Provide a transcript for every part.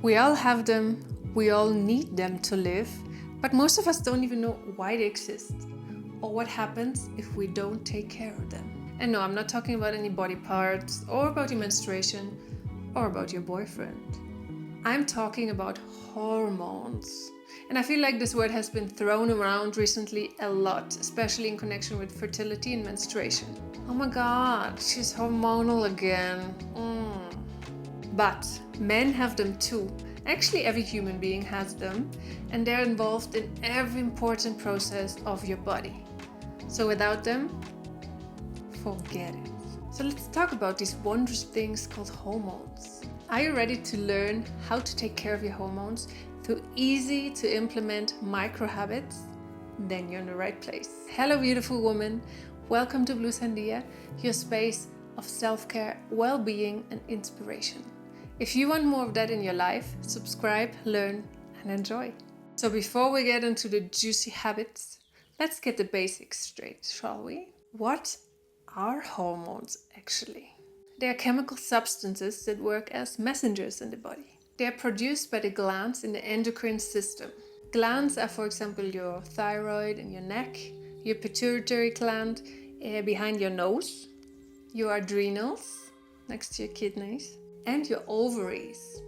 We all have them, we all need them to live, but most of us don't even know why they exist or what happens if we don't take care of them. And no, I'm not talking about any body parts or about your menstruation or about your boyfriend. I'm talking about hormones. And I feel like this word has been thrown around recently a lot, especially in connection with fertility and menstruation. Oh my god, she's hormonal again. But men have them too. Actually, every human being has them, and they're involved in every important process of your body. So without them, forget it. So let's talk about these wondrous things called hormones. Are you ready to learn how to take care of your hormones through easy to implement micro habits? Then you're in the right place. Hello, beautiful woman. Welcome to Blue Sandia, your space of self-care, well-being, and inspiration. If you want more of that in your life, subscribe, learn, and enjoy. So before we get into the juicy habits, let's get the basics straight, shall we? What are hormones actually? They are chemical substances that work as messengers in the body. They are produced by the glands in the endocrine system. Glands are, for example, your thyroid in your neck, your pituitary gland behind your nose, your adrenals next to your kidneys, and your ovaries.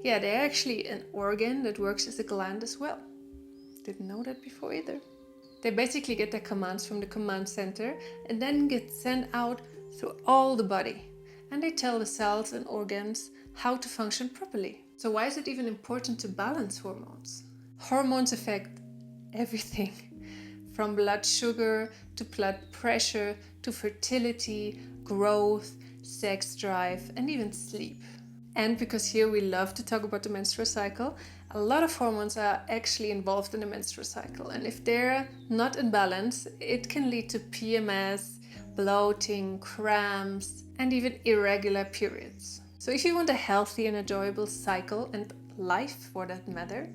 Yeah, they're actually an organ that works as a gland as well. Didn't know that before either. They basically get their commands from the command center and then get sent out through all the body. And they tell the cells and organs how to function properly. So why is it even important to balance hormones? Hormones affect everything. From blood sugar to blood pressure to fertility, growth, sex drive, and even sleep. And because here we love to talk about the menstrual cycle, a lot of hormones are actually involved in the menstrual cycle. And if they're not in balance, it can lead to PMS, bloating, cramps, and even irregular periods. So if you want a healthy and enjoyable cycle, and life for that matter,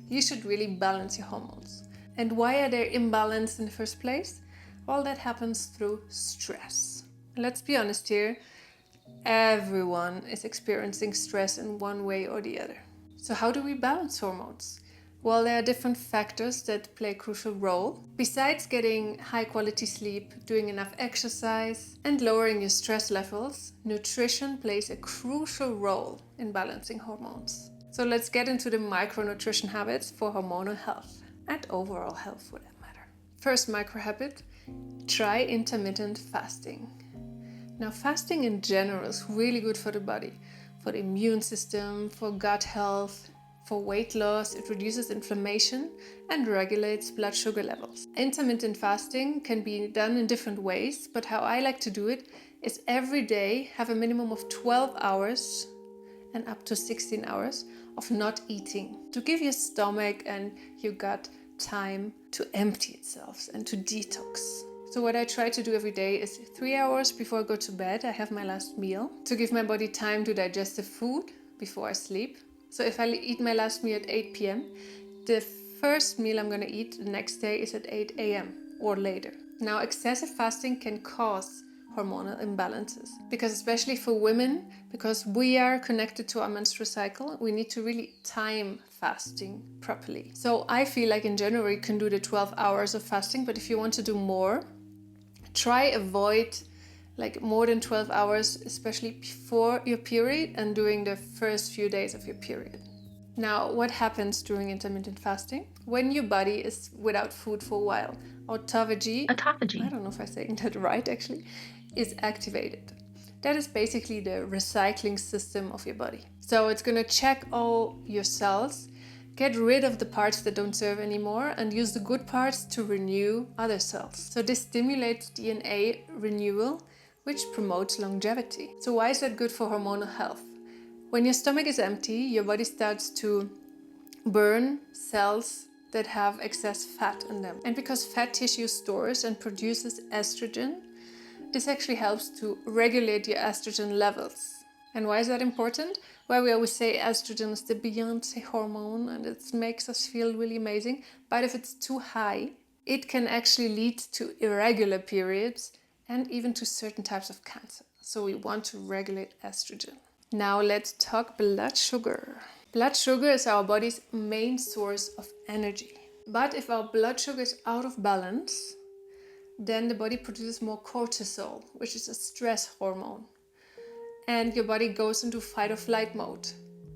you should really balance your hormones. And why are they imbalanced in the first place? Well, that happens through stress. Let's be honest here, everyone is experiencing stress in one way or the other. So how do we balance hormones? Well, there are different factors that play a crucial role. Besides getting high quality sleep, doing enough exercise, and lowering your stress levels, nutrition plays a crucial role in balancing hormones. So let's get into the micronutrition habits for hormonal health and overall health for that matter. First micro habit, try intermittent fasting. Now, fasting in general is really good for the body, for the immune system, for gut health, for weight loss. It reduces inflammation and regulates blood sugar levels. Intermittent fasting can be done in different ways, but how I like to do it is every day have a minimum of 12 hours and up to 16 hours of not eating to give your stomach and your gut time to empty itself and to detox. So what I try to do every day is 3 hours before I go to bed, I have my last meal to give my body time to digest the food before I sleep. So if I eat my last meal at 8 p.m., the first meal I'm going to eat the next day is at 8 a.m. or later. Now, excessive fasting can cause hormonal imbalances because especially for women, because we are connected to our menstrual cycle, we need to really time fasting properly. So I feel like in general you can do the 12 hours of fasting, but if you want to do more, try avoid like more than 12 hours, especially before your period and during the first few days of your period. Now, what happens during intermittent fasting? When your body is without food for a while, autophagy, I don't know if I'm saying that right actually, is activated. That is basically the recycling system of your body. So it's going to check all your cells, get rid of the parts that don't serve anymore, and use the good parts to renew other cells. So this stimulates DNA renewal, which promotes longevity. So why is that good for hormonal health? When your stomach is empty, your body starts to burn cells that have excess fat in them. And because fat tissue stores and produces estrogen, this actually helps to regulate your estrogen levels. And why is that important? Well, we always say estrogen is the Beyonce hormone and it makes us feel really amazing. But if it's too high, it can actually lead to irregular periods and even to certain types of cancer. So we want to regulate estrogen. Now let's talk blood sugar. Blood sugar is our body's main source of energy. But if our blood sugar is out of balance, then the body produces more cortisol, which is a stress hormone. And your body goes into fight or flight mode.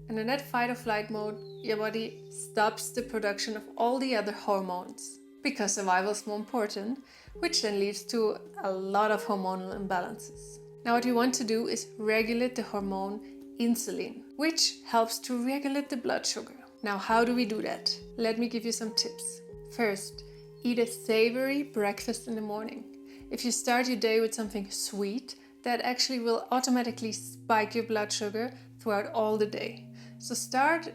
And in that fight or flight mode, your body stops the production of all the other hormones because survival is more important, which then leads to a lot of hormonal imbalances. Now what you want to do is regulate the hormone insulin, which helps to regulate the blood sugar. Now how do we do that? Let me give you some tips. First, eat a savory breakfast in the morning. If you start your day with something sweet, that actually will automatically spike your blood sugar throughout all the day. So start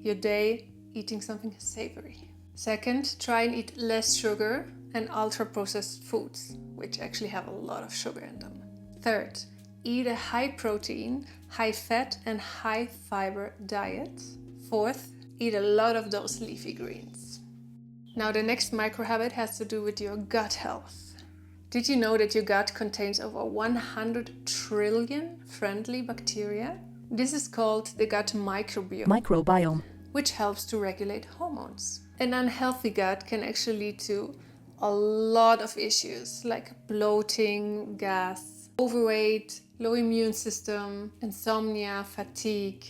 your day eating something savory. Second, try and eat less sugar and ultra-processed foods, which actually have a lot of sugar in them. Third, eat a high protein, high fat and high fiber diet. Fourth, eat a lot of those leafy greens. Now the next micro habit has to do with your gut health. Did you know that your gut contains over 100 trillion friendly bacteria? This is called the gut microbiome, which helps to regulate hormones. An unhealthy gut can actually lead to a lot of issues like bloating, gas, overweight, low immune system, insomnia, fatigue,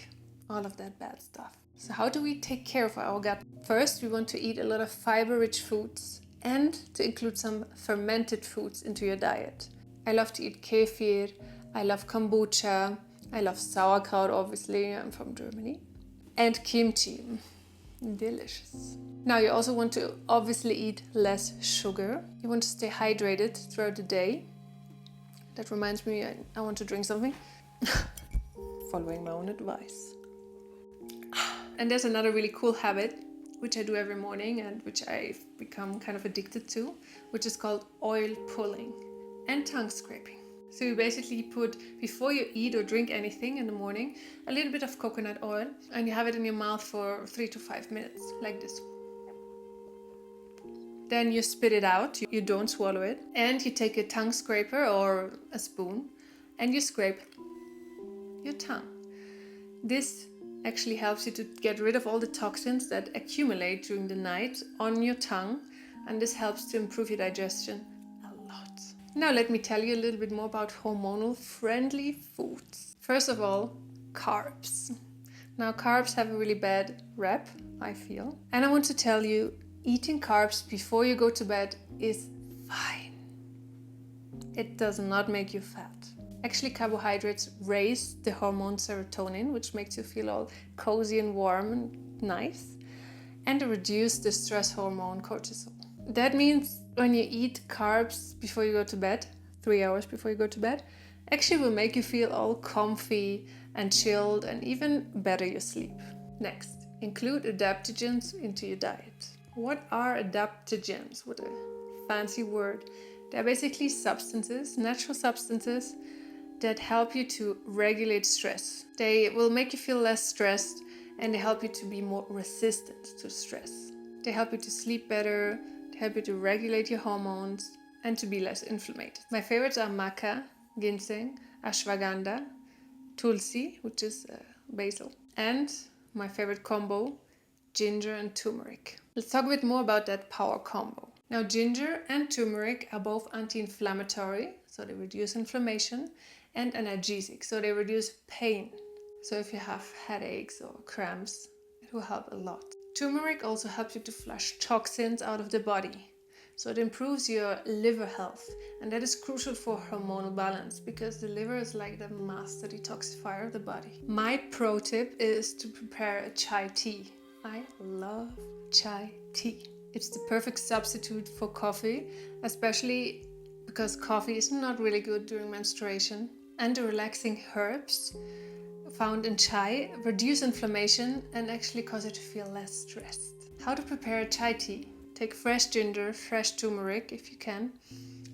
all of that bad stuff. So how do we take care of our gut? First, we want to eat a lot of fiber-rich foods and to include some fermented foods into your diet. I love to eat kefir, I love kombucha, I love sauerkraut, obviously, I'm from Germany, and kimchi. Delicious. Now you also want to obviously eat less sugar. You want to stay hydrated throughout the day. That reminds me, I want to drink something. Following my own advice. And there's another really cool habit which I do every morning and which I've become kind of addicted to, which is called oil pulling and tongue scraping. So you basically put, before you eat or drink anything in the morning, a little bit of coconut oil and you have it in your mouth for 3 to 5 minutes, like this. Then you spit it out, you don't swallow it, and you take a tongue scraper or a spoon and you scrape your tongue. This actually helps you to get rid of all the toxins that accumulate during the night on your tongue, and this helps to improve your digestion a lot. Now let me tell you a little bit more about hormonal friendly foods. First of all, carbs. Now carbs have a really bad rep, I feel, and I want to tell you, eating carbs before you go to bed is fine. It does not make you fat. Actually, carbohydrates raise the hormone serotonin, which makes you feel all cozy and warm and nice, and reduce the stress hormone cortisol. That means when you eat carbs before you go to bed, 3 hours before you go to bed, actually will make you feel all comfy and chilled and even better your sleep. Next, include adaptogens into your diet. What are adaptogens? What a fancy word. They're basically substances, natural substances, that help you to regulate stress. They will make you feel less stressed and they help you to be more resistant to stress. They help you to sleep better, they help you to regulate your hormones and to be less inflamed. My favorites are maca, ginseng, ashwagandha, tulsi, which is basil, and my favorite combo, ginger and turmeric. Let's talk a bit more about that power combo. Now, ginger and turmeric are both anti-inflammatory, so they reduce inflammation, and analgesic, so they reduce pain. So if you have headaches or cramps, it will help a lot. Turmeric also helps you to flush toxins out of the body. So it improves your liver health, and that is crucial for hormonal balance because the liver is like the master detoxifier of the body. My pro tip is to prepare a chai tea. I love chai tea. It's the perfect substitute for coffee, especially because coffee is not really good during menstruation. And the relaxing herbs found in chai reduce inflammation and actually cause you to feel less stressed. How to prepare a chai tea? Take fresh ginger, fresh turmeric if you can,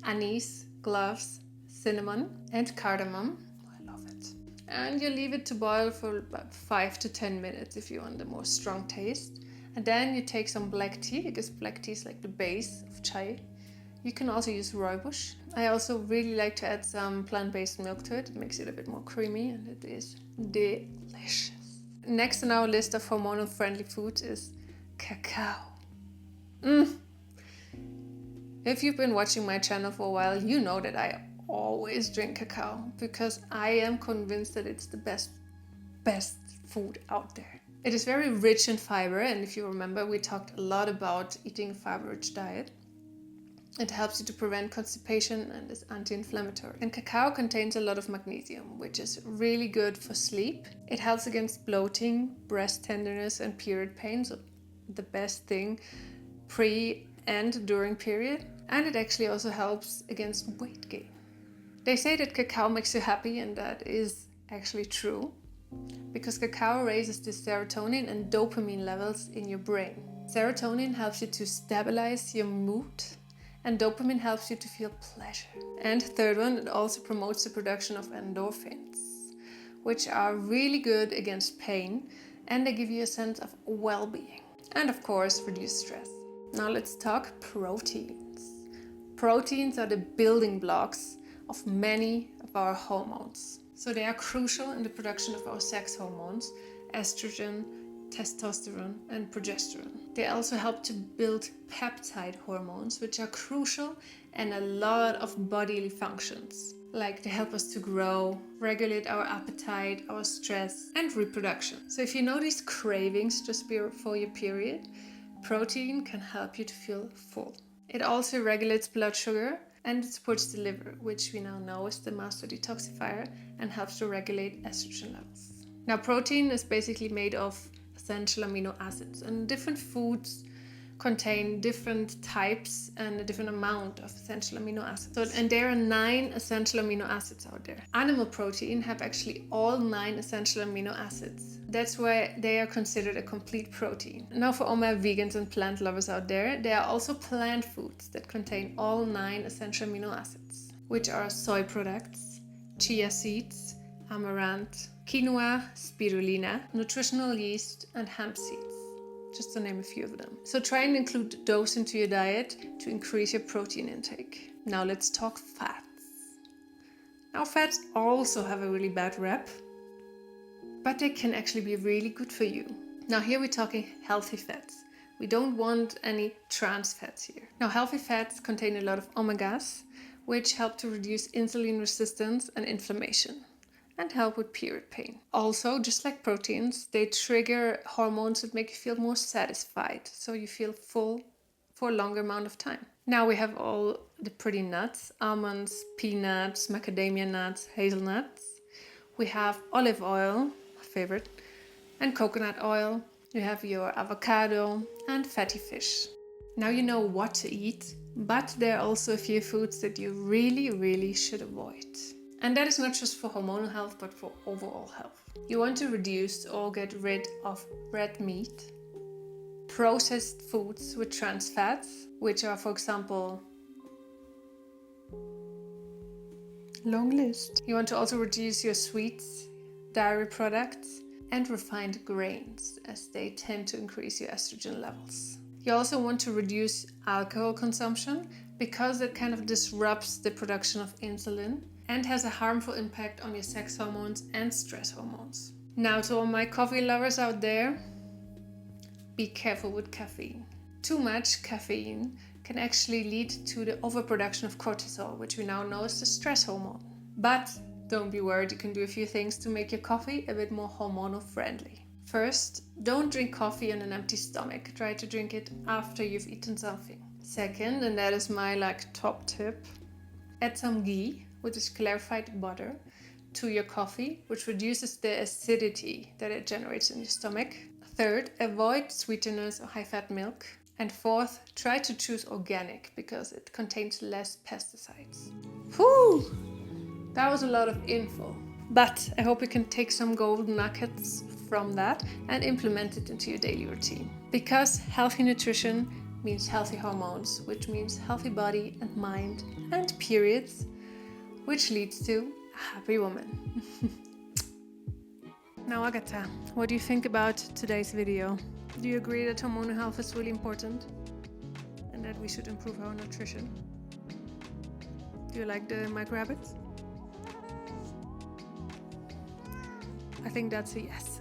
anise, cloves, cinnamon and cardamom. I love it. And you leave it to boil for about 5 to 10 minutes if you want a more strong taste. And then you take some black tea, because black tea is like the base of chai. You can also use rooibos. I also really like to add some plant-based milk to it. It makes it a bit more creamy and it is delicious. Next on our list of hormonal friendly foods is cacao. If you've been watching my channel for a while, you know that I always drink cacao because I am convinced that it's the best food out there. It is very rich in fiber, and if you remember, we talked a lot about eating a fiber-rich diet. It helps you to prevent constipation and is anti-inflammatory. And cacao contains a lot of magnesium, which is really good for sleep. It helps against bloating, breast tenderness, and period pain. So the best thing pre and during period. And it actually also helps against weight gain. They say that cacao makes you happy, and that is actually true, because cacao raises the serotonin and dopamine levels in your brain. Serotonin helps you to stabilize your mood, and dopamine helps you to feel pleasure. And third one, it also promotes the production of endorphins, which are really good against pain, and they give you a sense of well-being. And of course, reduce stress. Now let's talk proteins. Proteins are the building blocks of many of our hormones. So they are crucial in the production of our sex hormones, estrogen, testosterone, and progesterone. They also help to build peptide hormones, which are crucial in a lot of bodily functions. Like they help us to grow, regulate our appetite, our stress, and reproduction. So if you know these cravings just before your period, protein can help you to feel full. It also regulates blood sugar, and it supports the liver, which we now know is the master detoxifier and helps to regulate estrogen levels. Now, protein is basically made of essential amino acids, and different foods contain different types and a different amount of essential amino acids. And there are 9 essential amino acids out there. Animal protein have actually all 9 essential amino acids. That's why they are considered a complete protein. Now for all my vegans and plant lovers out there are also plant foods that contain all 9 essential amino acids, which are soy products, chia seeds, amaranth, quinoa, spirulina, nutritional yeast, and hemp seeds, just to name a few of them. So try and include those into your diet to increase your protein intake. Now let's talk fats. Now fats also have a really bad rep, but they can actually be really good for you. Now here we're talking healthy fats. We don't want any trans fats here. Now healthy fats contain a lot of omegas, which help to reduce insulin resistance and inflammation, and help with period pain. Also, just like proteins, they trigger hormones that make you feel more satisfied, so you feel full for a longer amount of time. Now we have all the pretty nuts: almonds, peanuts, macadamia nuts, hazelnuts. We have olive oil, my favorite, and coconut oil. You have your avocado and fatty fish. Now you know what to eat, but there are also a few foods that you really should avoid. And that is not just for hormonal health, but for overall health. You want to reduce or get rid of red meat, processed foods with trans fats, which are, for example, long list. You want to also reduce your sweets, dairy products, and refined grains, as they tend to increase your estrogen levels. You also want to reduce alcohol consumption, because it kind of disrupts the production of insulin and has a harmful impact on your sex hormones and stress hormones. Now to all my coffee lovers out there, be careful with caffeine. Too much caffeine can actually lead to the overproduction of cortisol, which we now know is the stress hormone. But don't be worried, you can do a few things to make your coffee a bit more hormonal friendly. First, don't drink coffee on an empty stomach. Try to drink it after you've eaten something. Second, and that is my top tip, add some ghee, which is clarified butter, to your coffee, which reduces the acidity that it generates in your stomach. Third, avoid sweeteners or high-fat milk. And fourth, try to choose organic because it contains less pesticides. Whew! That was a lot of info. But I hope you can take some golden nuggets from that and implement it into your daily routine. Because healthy nutrition means healthy hormones, which means healthy body and mind and periods, which leads to a happy woman. Now, Agatha, what do you think about today's video? Do you agree that hormonal health is really important and that we should improve our nutrition? Do you like the micro habits? I think that's a yes.